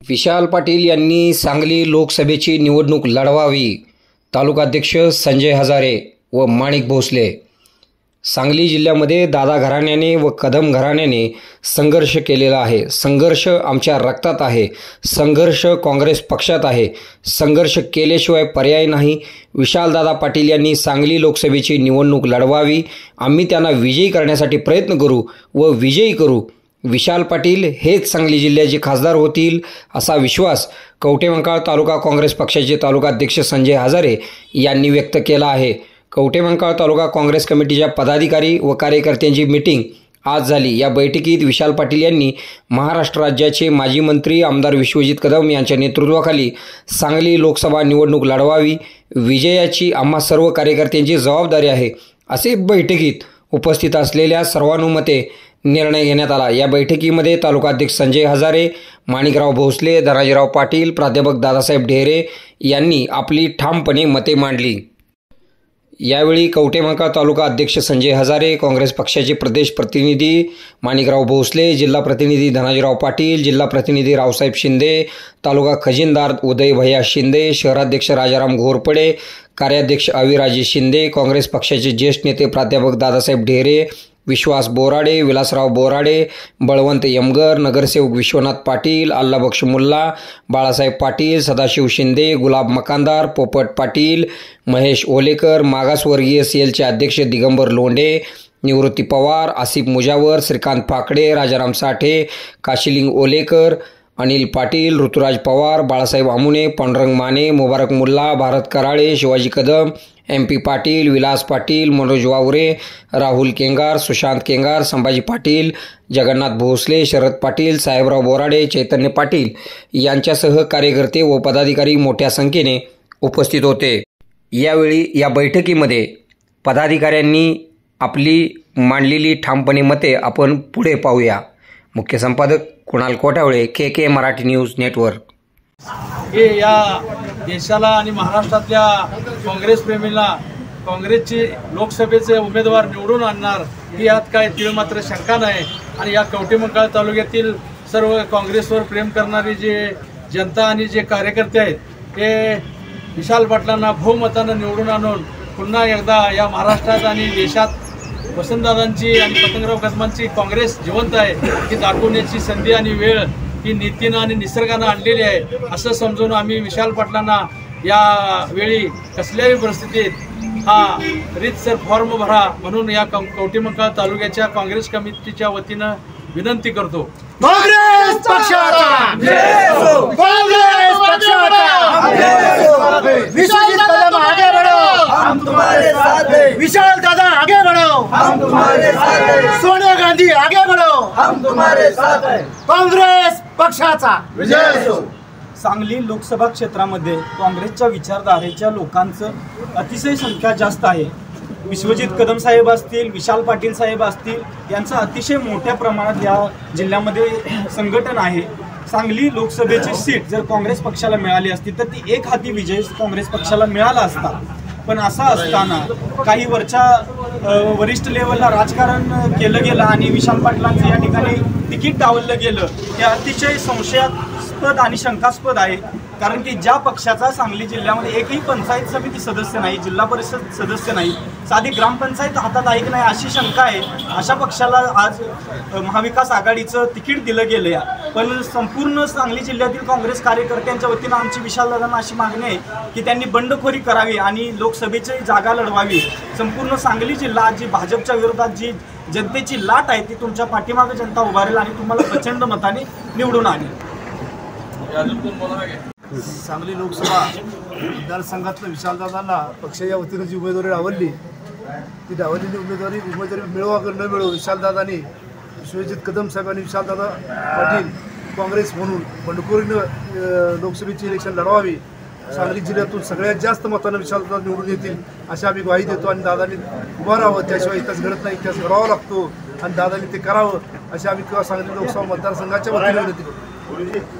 विशाल पाटील यांनी सांगली लोकसभेची निवडणूक लढवावी. तालुकाध्यक्ष संजय हजारे व माणिक भोसले. सांगली जिल्ह्यामध्ये दादा घराण्याने व कदम घराण्याने संघर्ष केलेला आहे. संघर्ष आमच्या रक्तात आहे. संघर्ष काँग्रेस पक्षात आहे. संघर्ष केल्याशिवाय पर्याय नाही. विशालदादा पाटील यांनी सांगली लोकसभेची निवडणूक लढवावी. आम्ही त्यांना विजयी करण्यासाठी प्रयत्न करू व विजयी करू. विशाल पाटील हेच सांगली जिल्ह्याचे खासदार होतील असा विश्वास कवठेमंकाळ तालुका काँग्रेस पक्षाचे तालुकाध्यक्ष संजय हजारे यांनी व्यक्त केला आहे. कवठेमंकाळ तालुका काँग्रेस कमिटीच्या पदाधिकारी व कार्यकर्त्यांची मीटिंग आज झाली. या बैठकीत विशाल पाटील यांनी महाराष्ट्र राज्याचे माजी मंत्री आमदार विश्वजित कदम यांच्या नेतृत्वाखाली सांगली लोकसभा निवडणूक लढवावी. विजयाची आम्हा सर्व कार्यकर्त्यांची जबाबदारी आहे असे बैठकीत उपस्थित असलेल्या सर्वानुमते निर्णय घेण्यात आला. या बैठकीमध्ये तालुकाध्यक्ष संजय हजारे, माणिकराव भोसले, धनाजीराव पाटील, प्राध्यापक दादासाहेब ढेरे यांनी आपली ठामपणे मते मांडली. यावेळी कवठेमंकाळ तालुका अध्यक्ष संजय हजारे, काँग्रेस पक्षाचे प्रदेश प्रतिनिधी माणिकराव भोसले, जिल्हा प्रतिनिधी धनाजीराव पाटील, जिल्हा प्रतिनिधी रावसाहेब शिंदे, तालुका खजिनदार उदय भैया शिंदे, शहराध्यक्ष राजाराम घोरपडे, कार्याध्यक्ष अविराजे शिंदे, काँग्रेस पक्षाचे ज्येष्ठ नेते प्राध्यापक दादासाहेब ढेरे, विश्वास बोराडे, विलासराव बोराडे, बळवंत यमगर, नगरसेवक विश्वनाथ पाटील, अल्लाबक्ष मुल्ला, बाळासाहेब पाटील, सदाशिव शिंदे, गुलाब मकानदार, पोपट पाटील, महेश ओलेकर, मागासवर्गीय सेलचे अध्यक्ष दिगंबर लोंढे, निवृत्ती पवार, आसिफ मुजावर, श्रीकांत फाकडे, राजाराम साठे, काशिलिंग ओलेकर, अनिल पाटील, ऋतुराज पवार, बाळासाहेब आमुने, पांडुरंग माने, मुबारक मुल्ला, भारत कराळे, शिवाजी कदम, MP पाटील, विलास पाटील, मनोज वावरे, राहुल केंगार, सुशांत केंगार, संभाजी पाटील, जगन्नाथ भोसले, शरद पाटील, साहेबराव बोराडे, चैतन्य पाटील यांच्यासह कार्यकर्ते व पदाधिकारी मोठ्या संख्येने उपस्थित होते. यावेळी या बैठकीमध्ये पदाधिकाऱ्यांनी आपली मांडलेली ठामपणे मते आपण पुढे पाहूया. मुख्य संपादक Kunal Kothawale, KK Marathi news network. हे या देशाला आणि महाराष्ट्रातल्या काँग्रेस प्रेमींना काँग्रेसचे लोकसभेचे उमेदवार निवडून आणणार ही यात काय तीळ मात्र शंका नाही. आणि या कवठेमंकाळ तालुक्यातील सर्व काँग्रेसवर प्रेम करणारी जे जनता आणि जे कार्यकर्ते आहेत ते विशाल पाटलांना बहुमतानं निवडून आणून पुन्हा एकदा या महाराष्ट्रात आणि देशात वसंतदादांची आणि पतंगराव कदमांची काँग्रेस जिवंत आहे ही दाखवण्याची संधी आणि वेळ ही नीतीनं आणि निसर्गानं आणलेली आहे असं समजून आम्ही विशाल पाटलांना या वेळी कसल्याही परिस्थितीत हा रीतसर फॉर्म भरा म्हणून या कवठेमंकाळ तालुक्याच्या काँग्रेस कमिटीच्या वतीनं विनंती करतो. काँग्रेस पक्षाचा जय हो. काँग्रेस पक्षाचा जय हो. विश्वजित कदम आगे बढ़ो, हम तुम्हारे साथ हैं. विशाल दादा आगे बढ़ो, हम तुम्हारे साथ हैं. सोनिया गांधी आगे बढ़ो, हम तुम्हारे साथ हैं. काँग्रेस पक्षाचा विजय हो. सांगली लोकसभा क्षेत्रामध्ये काँग्रेसच्या विचारधारेच्या लोकांचं अतिशय संख्या जास्त आहे. विश्वजित कदम साहेब असतील, विशाल पाटील साहेब असतील यांचं अतिशय मोठ्या प्रमाणात या जिल्ह्यामध्ये संघटन आहे. सांगली लोकसभेची सीट जर काँग्रेस पक्षाला मिळाली असती तर ती एक हाती विजय काँग्रेस पक्षाला मिळाला असता. पण असं असताना काही वरिष्ठ लेवलला राजकारण केलं गेलं आणि विशाल पाटलांचं या ठिकाणी तिकीट डावललं गेलं हे अतिशय संशयास्पद आणि शंकास्पद आहे. कारण की ज्या पक्षाचा सांगली जिल्ह्यामध्ये एकही पंचायत समिती सदस्य नाही, जिल्हा परिषद सदस्य नाही, साधी ग्रामपंचायत हातात ऐक नाही अशी शंका आहे. अशा पक्षाला आज महाविकास आघाडीचं तिकीट दिलं गेलं या. पण संपूर्ण सांगली जिल्ह्यातील काँग्रेस कार्यकर्त्यांच्या वतीनं आमची विशालदादांना अशी मागणी आहे की त्यांनी बंडखोरी करावी आणि लोकसभेची जागा लढवावी. संपूर्ण सांगली जिल्हा जी भाजपच्या विरोधात जी जनतेची लाट आहे ती तुमच्या पाठीमागे जनता उभारेल आणि तुम्हाला प्रचंड मताने निवडून आणेल. सांगली लोकसभा मतदारसंघातलं विशालदादांना पक्षाच्या वतीनं जी उमेदवारी डावलली ती डावललेली उमेदवारी मिळवा न मिळो विशालदादांनी विश्वजित कदम साहेबांनी विशालदादा पाटील काँग्रेस म्हणून बंडखोरीनं लोकसभेची इलेक्शन लढवावी. सांगली जिल्ह्यातून सगळ्यात जास्त मतानं विशालदादा निवडून येतील अशी आम्ही ग्वाही देतो आणि दादांनी उभं राहावं. त्याशिवाय इतिहास घडत नाही, इतिहास घडावा लागतो आणि दादांनी ते करावं अशी आम्ही सांगली लोकसभा मतदारसंघाच्या वतीनं विनंती करतो.